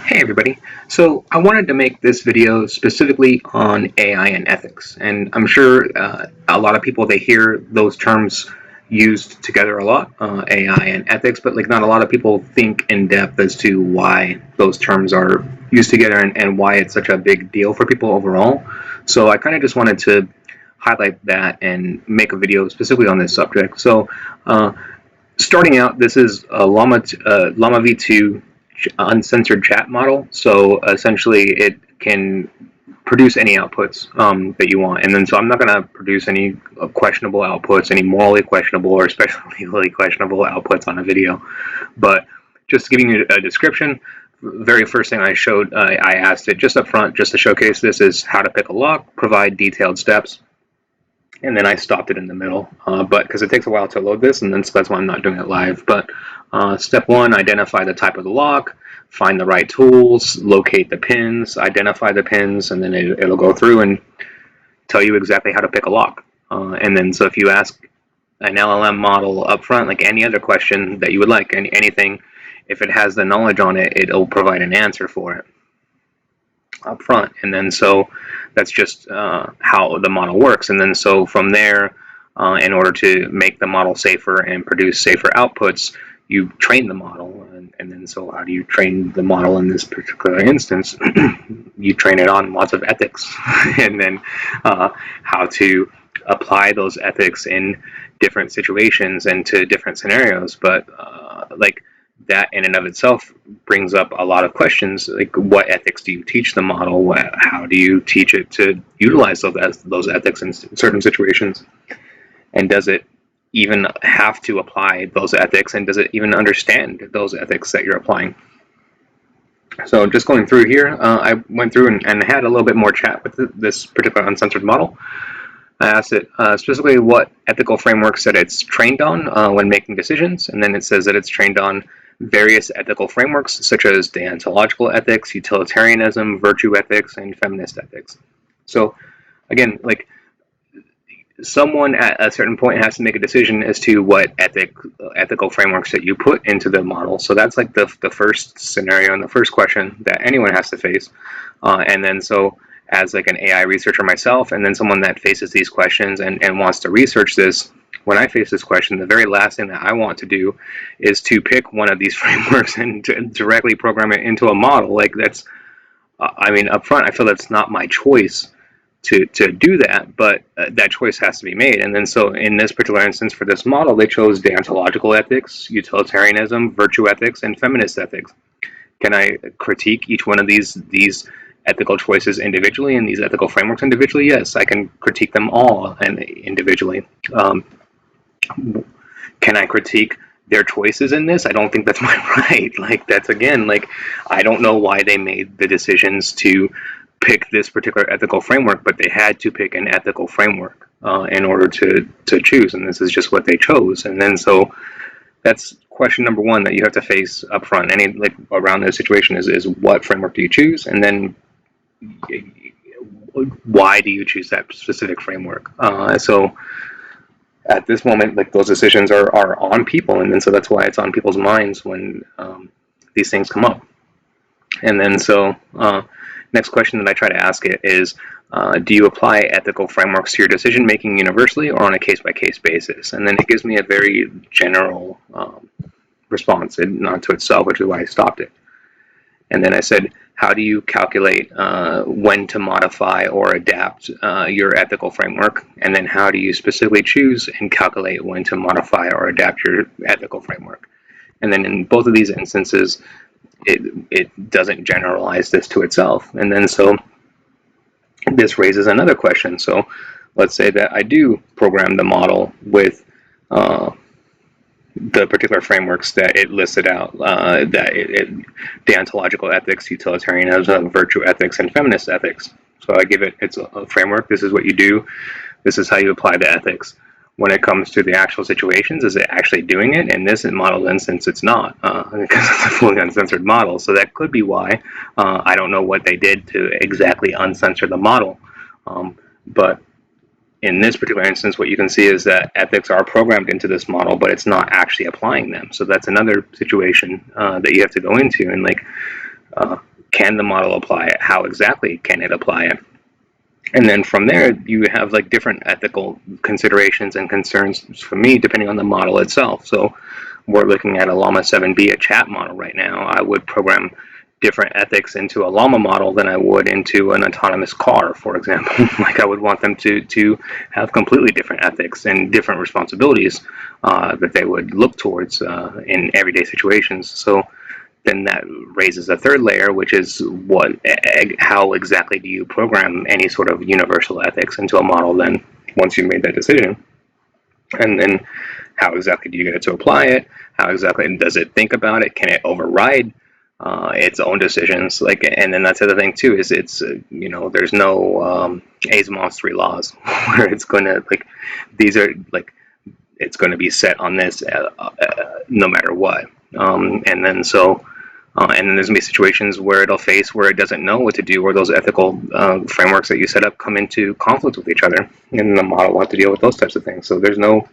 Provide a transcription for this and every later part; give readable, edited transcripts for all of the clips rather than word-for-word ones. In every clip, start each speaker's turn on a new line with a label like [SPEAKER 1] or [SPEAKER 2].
[SPEAKER 1] Hey everybody. So I wanted to make this video specifically on AI and ethics. And I'm sure a lot of people, they hear those terms used together a lot, AI and ethics, but like not a lot of people think in depth as to why those terms are used together and why it's such a big deal for people overall. So I kind of just wanted to highlight that and make a video specifically on this subject. So starting out, this is a Llama V2 uncensored chat model. So essentially, it can produce any outputs that you want. And then, so I'm not going to produce any questionable outputs, any morally questionable or especially legally questionable outputs on a video. But just giving you a description, very first thing I showed, I asked it just up front, just to showcase this, is how to pick a lock, provide detailed steps, and then I stopped it in the middle, but because it takes a while to load this, and then so that's why I'm not doing it live. But step one, identify the type of the lock, find the right tools, locate the pins, identify the pins, and then it'll go through and tell you exactly how to pick a lock. And then so if you ask an LLM model up front, like any other question that you would like, anything, if it has the knowledge on it, it'll provide an answer for it up front. And then so that's just how the model works. And then so from there, in order to make the model safer and produce safer outputs, you train the model. And then so how do you train the model in this particular instance? You train it on lots of ethics and then how to apply those ethics in different situations and to different scenarios. But like that in and of itself brings up a lot of questions, like what ethics do you teach the model? How do you teach it to utilize those ethics in certain situations? And does it even have to apply those ethics? And does it even understand those ethics that you're applying? So just going through here, I went through and had a little bit more chat with this particular uncensored model. I asked it specifically what ethical frameworks that it's trained on when making decisions, and then it says that it's trained on various ethical frameworks such as deontological ethics, utilitarianism, virtue ethics, and feminist ethics. So again, like someone at a certain point has to make a decision as to what ethical frameworks that you put into the model. So that's like the first scenario and the first question that anyone has to face. And then so as like an AI researcher myself, and then someone that faces these questions and wants to research this, when I face this question, the very last thing that I want to do is to pick one of these frameworks and to directly program it into a model. Like that's, I mean, up front, I feel that's not my choice to do that, but that choice has to be made. And then so in this particular instance for this model, they chose deontological ethics, utilitarianism, virtue ethics, and feminist ethics. Can I critique each one of these ethical choices individually and these ethical frameworks individually? Yes, I can critique them all and individually. Can I critique their choices in this? I don't think that's my right. Like that's again, like I don't know why they made the decisions to pick this particular ethical framework, but they had to pick an ethical framework in order to choose, and this is just what they chose. And then so that's question number one that you have to face up front. Any like around this situation is what framework do you choose, and then why do you choose that specific framework? So at this moment, like those decisions are on people, and then so that's why it's on people's minds when these things come up. And then so next question that I try to ask it is, do you apply ethical frameworks to your decision making universally or on a case-by-case basis? And then it gives me a very general response, and not to itself, which is why I stopped it. And then I said, how do you calculate when to modify or adapt your ethical framework? And then how do you specifically choose and calculate when to modify or adapt your ethical framework? And then in both of these instances, it doesn't generalize this to itself. And then so this raises another question. So let's say that I do program the model with the particular frameworks that it listed out, deontological ethics, utilitarianism, virtue ethics, and feminist ethics. So I give it its a framework. This is what you do. This is how you apply the ethics. When it comes to the actual situations, is it actually doing it? In this model instance, it's not, because it's a fully uncensored model. So that could be why. I don't know what they did to exactly uncensor the model. But in this particular instance, what you can see is that ethics are programmed into this model, but it's not actually applying them. So that's another situation that you have to go into. And like can the model apply it? How exactly can it apply it? And then from there, you have like different ethical considerations and concerns for me, depending on the model itself. So we're looking at a Llama 7B, a chat model right now. I would program different ethics into a Llama model than I would into an autonomous car, for example. Like I would want them to have completely different ethics and different responsibilities that they would look towards in everyday situations. So then that raises a third layer, which is how exactly do you program any sort of universal ethics into a model then once you've made that decision? And then how exactly do you get it to apply it? How exactly does it think about it? Can it override its own decisions? Like, and then that's the other thing too, is it's there's no Asimov's 3 laws where it's going to like these are like it's going to be set on this no matter what. And then there's going to be situations where it'll face where it doesn't know what to do, or those ethical frameworks that you set up come into conflict with each other, and the model will have to deal with those types of things. So there's no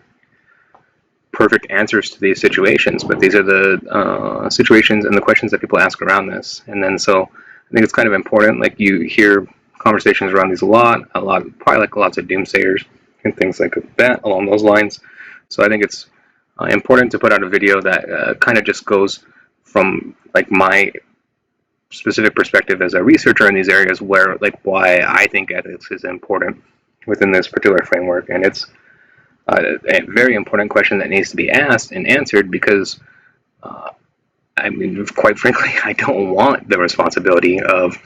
[SPEAKER 1] perfect answers to these situations, but these are the situations and the questions that people ask around this. And then so I think it's kind of important, like you hear conversations around these a lot, probably like lots of doomsayers and things like that along those lines. So I think it's important to put out a video that kind of just goes from like my specific perspective as a researcher in these areas, where like why I think ethics is important within this particular framework. And it's a very important question that needs to be asked and answered, because I mean, quite frankly, I don't want the responsibility of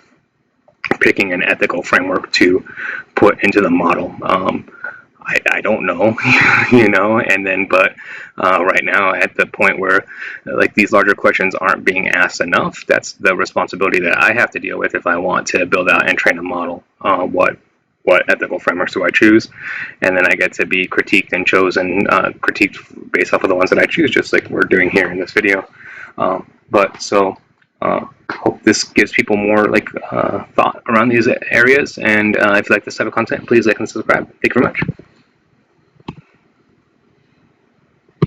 [SPEAKER 1] picking an ethical framework to put into the model. I don't know, and then, but right now at the point where like these larger questions aren't being asked enough, that's the responsibility that I have to deal with if I want to build out and train a model. What ethical frameworks do I choose? And then I get to be critiqued and chosen, critiqued based off of the ones that I choose, just like we're doing here in this video. Hope this gives people more like thought around these areas. And if you like this type of content, please like and subscribe. Thank you very much.